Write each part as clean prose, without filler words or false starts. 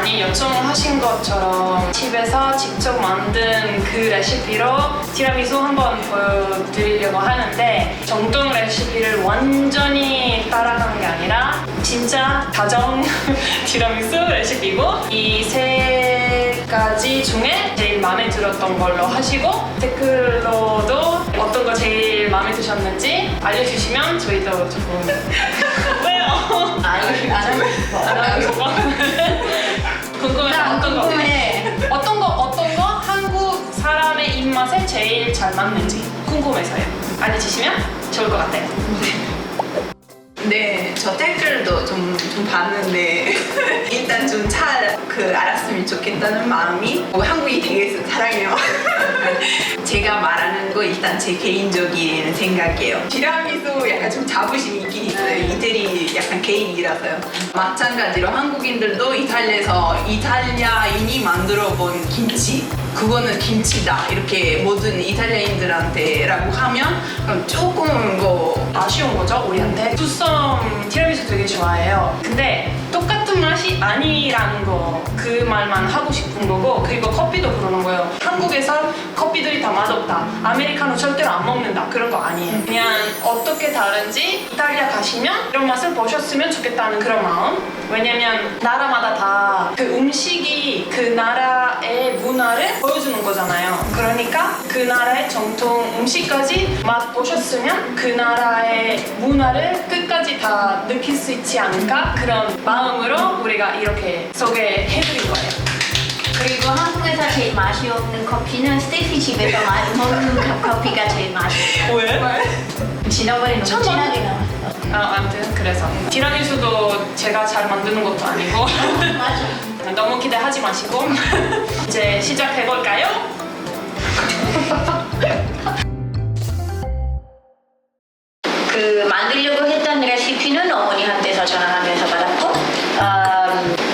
많이 요청하신 것처럼 집에서 직접 만든 그 레시피로 티라미수 한번 보여드리려고 하는데 정통 레시피를 완전히 따라가는 게 아니라 진짜 가정 티라미수 레시피고 이 세 가지 중에 제일 마음에 들었던 걸로 하시고 댓글로도 어떤 거 제일 마음에 드셨는지 알려주시면 저희도 조금 왜요? 안 하고 싶어. 궁금해. 어떤 거 한국 사람의 입맛에 제일 잘 맞는지 궁금해서요. 알려주시면 좋을 것 같아요. 네, 저 댓글도 좀 봤는데 일단 좀 잘 알았으면 좋겠다는 마음이 한국이 되게 사랑해요. 제가 말하는 거 일단 제 개인적인 생각이에요. 티라미수 약간 좀 자부심이 있긴 있어요. 이태리 약간 개인이라서요. 마찬가지로 한국인들도 이탈리아에서 이탈리아인이 만들어 본 김치, 그거는 김치다 이렇게 모든 이탈리아인들한테라고 하면 그럼 조금 뭐 아쉬운 거죠, 우리한테. 투썸 티라미수 되게 좋아해요. 근데 똑같은 맛이 아니라는 거, 그 말만 하고 싶은 거고, 그리고 커피도 그러는 거예요. 한국에서 커피들이 다 맛없다, 아메리카노 절대로 안 먹는다, 그런 거 아니에요. 그냥 어떻게 다른지 이탈리아 가시면 이런 맛을 보셨으면 좋겠다는 그런 마음. 왜냐면 나라마다 다 그 음식이 그 나라의 문화를 보여주는 거잖아요. 그러니까 그 나라의 정통 음식까지 맛보셨으면 그 나라의 문화를 끝까지 다 느낄 수 있지 않을까? 그런 마음으로 우리가 이렇게 소개해드린 거예요. 그리고 한국에서 제일 맛이 없는 커피는 스테피 집에서 먹는 커피가 제일 맛있어요. 왜? 지난번에 너무 처음 진하게 나왔어. 아무튼 그래서 티라미수도 제가 잘 만드는 것도 아니고 맞아. 너무 기대하지 마시고 이제 시작해볼까요? 만들려고 했던 레시피는 어머니한테서 전화하면서 받았고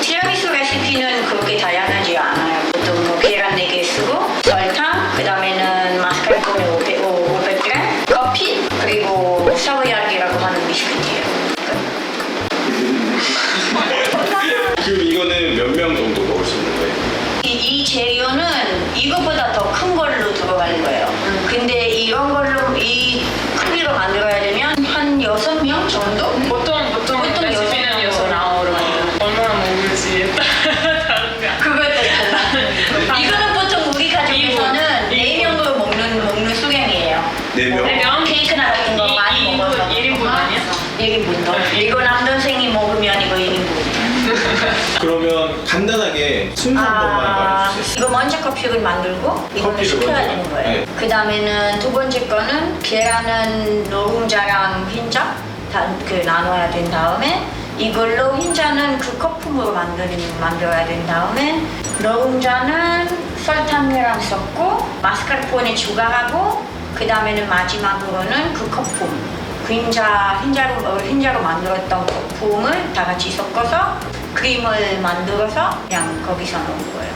티라미수 레시피는 그렇게 다양하지 않아요. 보통 뭐 계란 4개 쓰고 설탕, 그 다음에는 마스카포네 500g, 커피, 그리고 사브야르기라고 하는 비스킷이에요. 그럼 이거는 몇 명 정도 먹을 수 있는 거예요? 이 재료는 이것보다 더 큰 걸로 들어가는 거예요. 근데 이런 걸로 이 크기로 만들어야 되면 한 6명 정도? 보통 레시피는 여섯 나오로 얼마나 먹을지 다른가. 그것도 달라. 이거는 보통 우리 가족에서는 4명으로 먹는 수량이에요. 4명? 케이크나 같은 거 많이 먹어서. 1인분 아니야? 1인분도. 이거 남동생이 먹으면 이거 1인분. 그러면 간단하게 순서 한 번만 말해주세요. 이거 먼저 커피를 만들고 이거는 커피를 식혀야 먼저. 되는 거예요. 네. 그 다음에는 두 번째 거는 계란은 노른자랑 흰자 나눠야 된 다음에 이걸로 흰자는 그 거품으로 만들어야 된 다음에 노른자는 설탕이랑 섞고 마스카포네 추가하고 그 다음에는 마지막으로는 그 거품 그 흰자로 만들었던 거품을 다 같이 섞어서 크림을 만들어서 그냥 거기서 넣은 거예요.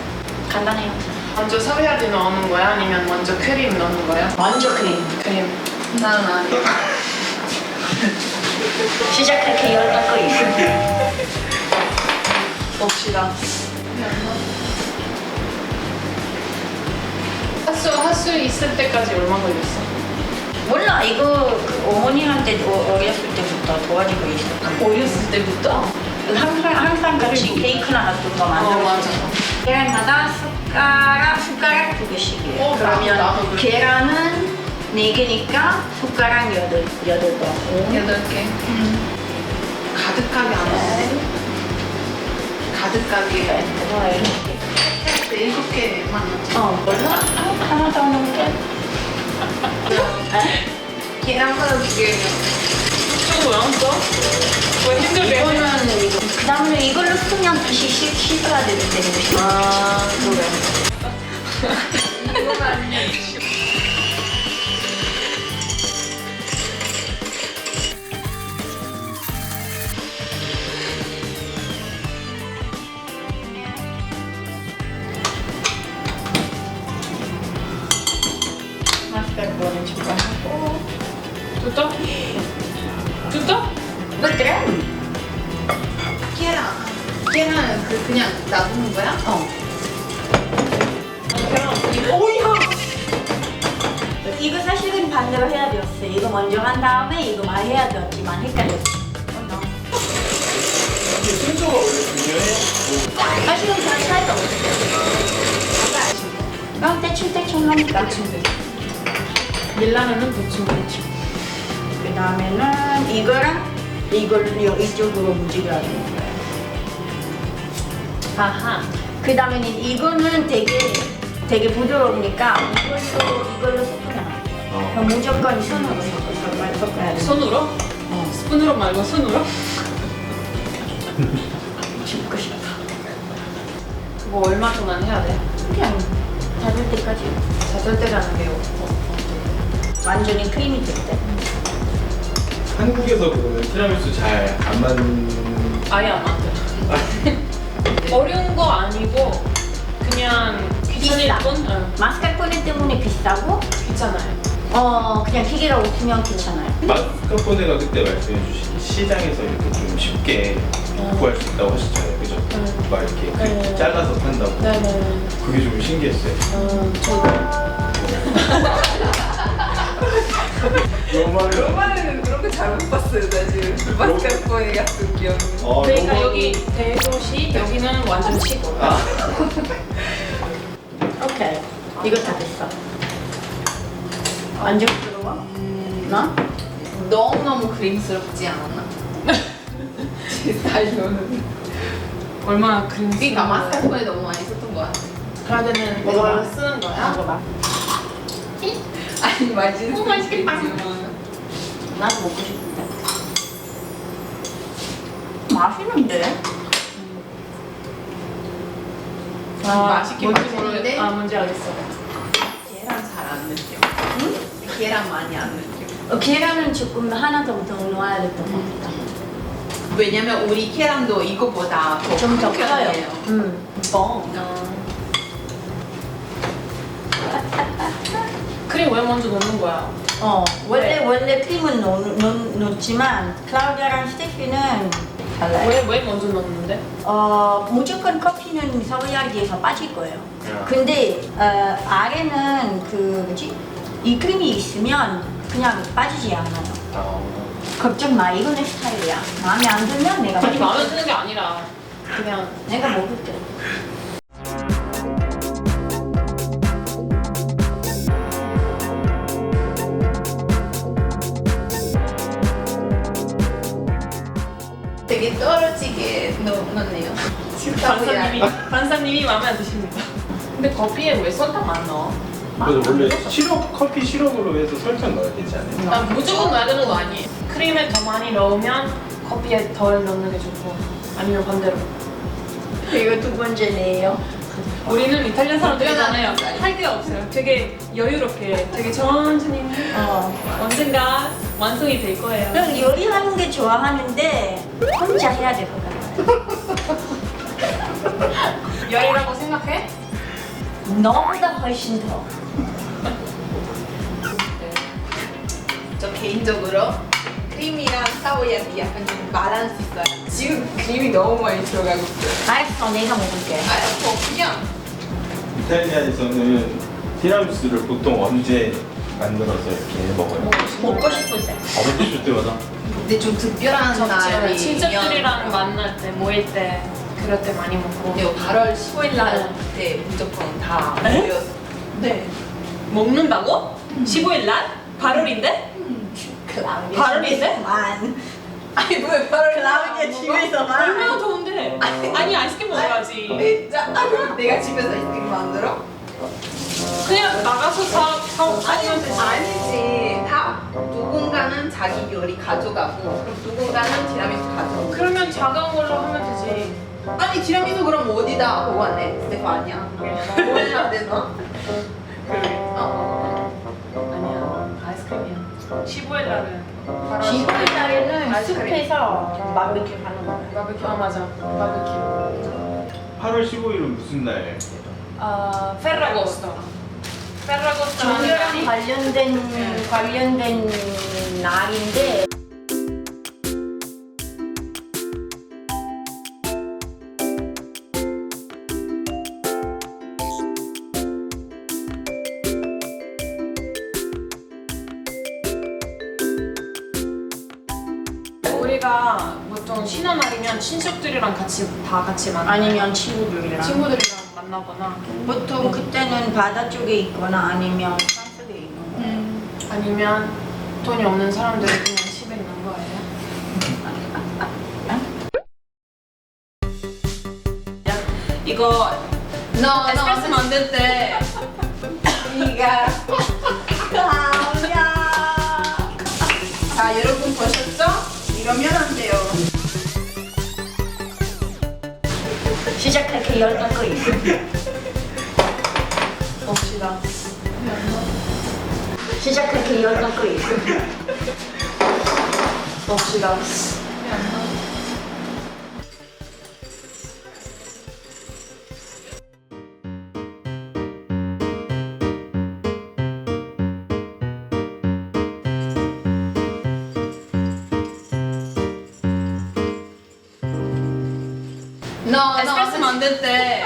간단해요. 먼저 사비아리 넣는 거야? 아니면 먼저 크림 넣는 거야? 먼저 크림. 나는 아니야. 시작할 게 10개 있어. 봅시다. 할 수 있을 때까지 얼마 걸렸어? 몰라, 이거 어머니한테 어렸을 때부터 도와주고 있었던 거. 어렸을 때부터? 항상 같이 케이크나 같은 거 만들고 맞아. 계란마다 숟가락 2개씩이에요. 그러면 나도 그래. 계란은 4개니까 숟가락 8번. 8개. 가득하게 안 넣는데? 가득하게. 7개만 넣지. 몰라? 하나 더 넣을게. 계란 하나 2개면 좀 모양써? 왜 힘들게? 그 다음에 이걸로 쓰면 다시 씻어야 되는데. 그래. 이거가 아니야. 마스카포네 추가하고. Tutto? Tutto? Potremmo. 계란 계란 그냥 놔두는 거야? 이거 사실은 반대로 해야 되었어. 이거 먼저 한 다음에 이거 말 해야 되었지만 헷갈렸어. 순서가 원래 중요해? 사실은 별 차이가 없어요. 그럼 대충 하니까. 밀라노는 대충. 그 다음에는 이거랑 이걸로 이쪽으로 움직여야 되는 거예요. 아하. 그 다음에는 이거는 되게 부드러우니까 이걸로 섞으면 안 돼요. 그럼 무조건 손으로 섞어야 돼요. 손으로? 스푼으로 말고 손으로? 짚고 싶다. 그거 얼마 동안 해야 돼? 그냥 닫을 때까지. 젖을 때라는 게요. 완전히 크림이 될 때. 한국에서 그러면 티라미수 잘 안 맞는 아예 안 만들어. 어려운 거 아니고 그냥 귀찮을 비싸. 뿐? 응. 마스카포네 때문에 비싸고 귀찮아요. 그냥 기계가 없으면 괜찮아요. 마스카포네가 그때 말씀해 주신 시장에서 이렇게 좀 쉽게 구할 수 있다고 하셨잖아요. 그죠? 막 이렇게 네. 잘라서 판다고. 네네. 그게 좀 신기했어요. 로마는 그런 거 잘 못 봤어요, 나 지금. 마스카포네 같은 기억은. 그러니까 여기 대도시, 여기는 완전 시골. 오케이. 이거 다 됐어. 완전 부드러워? 나? 너무너무 그림스럽지 않았나? 제 스타일로는. 얼마나 그림 그러니까 마스카포네 너무 많이 썼던 거야. 카드는 먹어봐. 내가 쓰는 거야? 먹어봐. 아니, 맛있는 맛있겠다. 나도 먹고 싶은데. 맛있는데? 맛있게 뭔지 맛있는데? 뭔지 알겠어. 계란 잘 안 느껴. 응? 계란 많이 안 느껴. 계란은 조금 하나 더 넣어야 될 것 같다. 왜냐면 우리 계란도 이거보다 좀 더 큰 커요. 편이에요. 뻥. 크림 왜 먼저 넣는 거야? 원래 크림은 넣지만 클라우디아랑 스테피는 달라요. 왜 먼저 넣는데? 무조건 커피는 서브야기에서 빠질 거예요. 야. 근데 아래는 그 뭐지? 이 크림이 있으면 그냥 빠지지 않아요. 걱정 마, 이거 내 스타일이야. 마음에 안 들면 내가 아니 먹을게. 마음에 드는 게 아니라 그냥 내가 먹을게. 되게 떨어지게 넣네요. 반사님이 마음에 안 드십니다. 근데 커피에 왜 설탕 안 넣어? 그래서 원래 커피 시럽으로 해서 설탕 넣어야 되지 않아요? 난 무조건 넣어야 되는 거 아니에요. 크림에 더 많이 넣으면 커피에 덜 넣는 게 좋고 아니면 반대로. 이거 두 번째네요. 우리는 이탈리아 사람들이잖아요. 할 게 없어요. 되게 여유롭게, 되게 천천히 언젠가 완성이 될 거예요. 그냥 요리하는 게 좋아하는데 혼자 해야 될 것 같아요. 열이라고 생각해? 너보다 훨씬 더. 저 개인적으로 크림이랑 사워야지 약간 좀 밸런스 있어요. 지금 크림이 너무 많이 들어가고 있어요. 알았어, 내가 먹을게. 그냥 이탈리아에서는 티라미수를 보통 언제 만들어서 이렇게 먹어요? 먹고 싶을 때. 먹고 싶을 때마다? 근데 좀 특별한 날이면 친척들이랑 만날 때, 모일 때 그럴 때 많이 먹고. 8월 15일 날 그때 무조건 다 모였어. 네. 먹는다고? 15일 날? 8월인데? 클라우디아 발음이 집에서만. 아니 왜 8월 클라우디아 집에서만. 얼마나 더운데? 아니 아이스크림 먹어야지. 진짜? 내가 집에서 아이스크림 만들어? 그냥 나가서 사오면 되지. 아니지. 다 누군가는 자기 요리 가져가고 그럼 누군가는 티라미수 가져오고. 그러면 작은 걸로 하면 되지. 아니 티라미수 그럼 어디다 보관해? 스테프 아니야? 몰라 되나? 아니야 아이스크림이야. 15일 날은 15일 날에는 아이스크림. 숲에서 바베큐 하는 거예요. 바베큐. 아 맞아 바베큐. 8월 15일은 무슨 날? 페라고스토. 페라고스토라는 종교랑 날이 관련된 날인데 우리가 보통 쉬는 날이면 친척들이랑 다 같이 만나. 아니면 친구들이랑. 친구들이랑 만나거나 보통 그때는 바다 쪽에 있거나 아니면 산속에 있는 거예요. 아니면 돈이 없는 사람들은 그냥 집에 있는 거예요. 이거 에스프레소 만들 때 네가 가오야. 자, 여러분 보셨죠? 이러면 안 돼요. 시작할게 열던 거 있어. 봅시다. 시작할게 열던 거 있어. 봅시다. 에스프레소 만들 때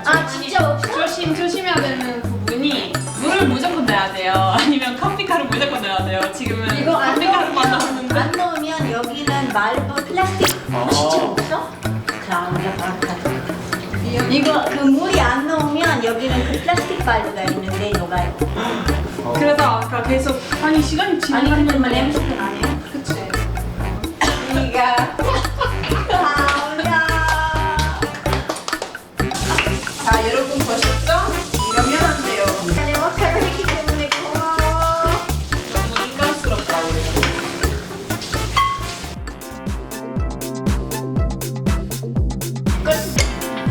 아 진짜 없어? 조심해야 되는 부분이 물을 무조건 넣어야 돼요. 아니면 커피가루 무조건 넣어야 돼요. 지금은 이거 안 커피가루만 넣으면 넣었는데 안 넣으면 여기는 말고 플라스틱 진짜 없어? 이거 그 물이 안 넣으면 여기는 그 플라스틱 발드가 있는데 녹아요. 그래서 아까 계속 아니 시간이 아니 근데 지나가는 뭐 냄새가 나네요. 그치? 네가 가오야. 자, 여러분 보셨죠? 이러면 안 돼요. 내 역할을 했기 때문에 고마워. 너무 인간스럽다 우리가. 끝.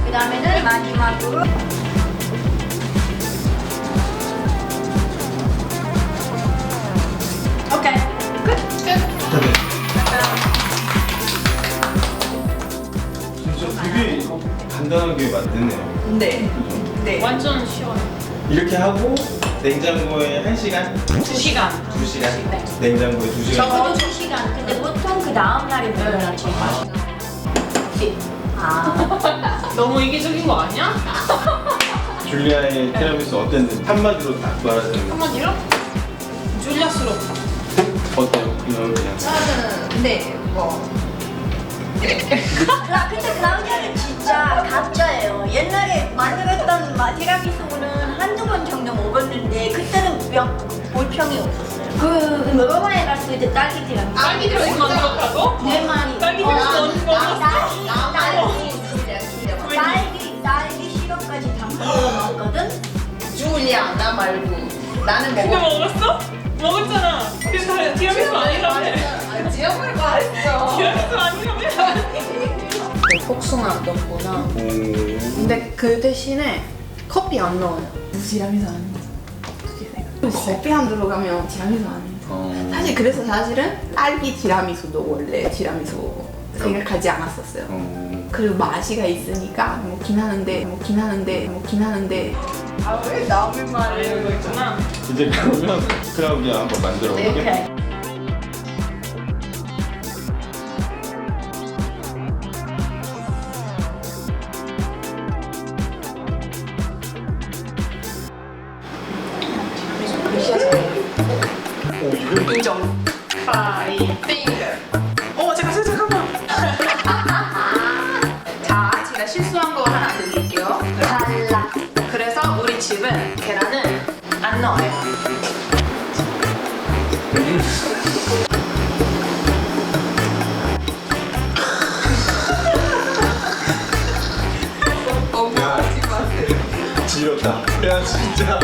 그 다음에는 마지막으로 오케이 끝. 진짜 되게 간단하게 만드네요. 네. 네. 완전 시원해. 이렇게 하고 냉장고에 1시간, 2시간. 2시간, 네. 냉장고에 2시간. 적어도 2시간. 근데 보통 그 다음 날에 먹어야 제일 맛있어. 아. 너무 이기적인 거 아니야? 줄리아의 티라미수 어땠는지 한마디로 딱 말하자면 한마디로? 줄리아스럽다. 어때요? 그냥 저는 네, 뭐 근데 클라우디아는 진짜 가짜예요. 옛날에 만들었던 티라미수는 한두 번 정도 먹었는데 그때는 볼평이 없었어요. 그 로마에 갔을 때 딸기 티라미수. 딸기 들어있는 만들었다고? 내 말이. 딸기 들어있는 딸기 시럽까지 다 만들어놨거든. 줄리아 나 말고 나는 그거 먹었어? 먹었잖아. 그래서 티라미수 아니라며. 지역을 말했어. 티라미수 아니라며. 복숭아 넣었구나. 근데 그 대신에 커피 안 넣어요. 티라미수 아니에요. 커피 안 들어가면 티라미수 아니에요. 사실 그래서 사실은 딸기 티라미수도 원래 티라미수 생각하지 않았었어요. 그리고 맛이가 있으니까 먹긴 하는데 아, 왜 남의 말을 이런 거 있잖아. 이제 그러면 클라우디아 한번 만들어 볼게요. 오케이. 인정. 파이. 핑거. 잠깐만. 자, 제가 실수한 거 하나 드릴게요. 달라. 그래서 우리 집은 계란은 안 넣어요. 하지 마세요. 지렸다. 야 진짜.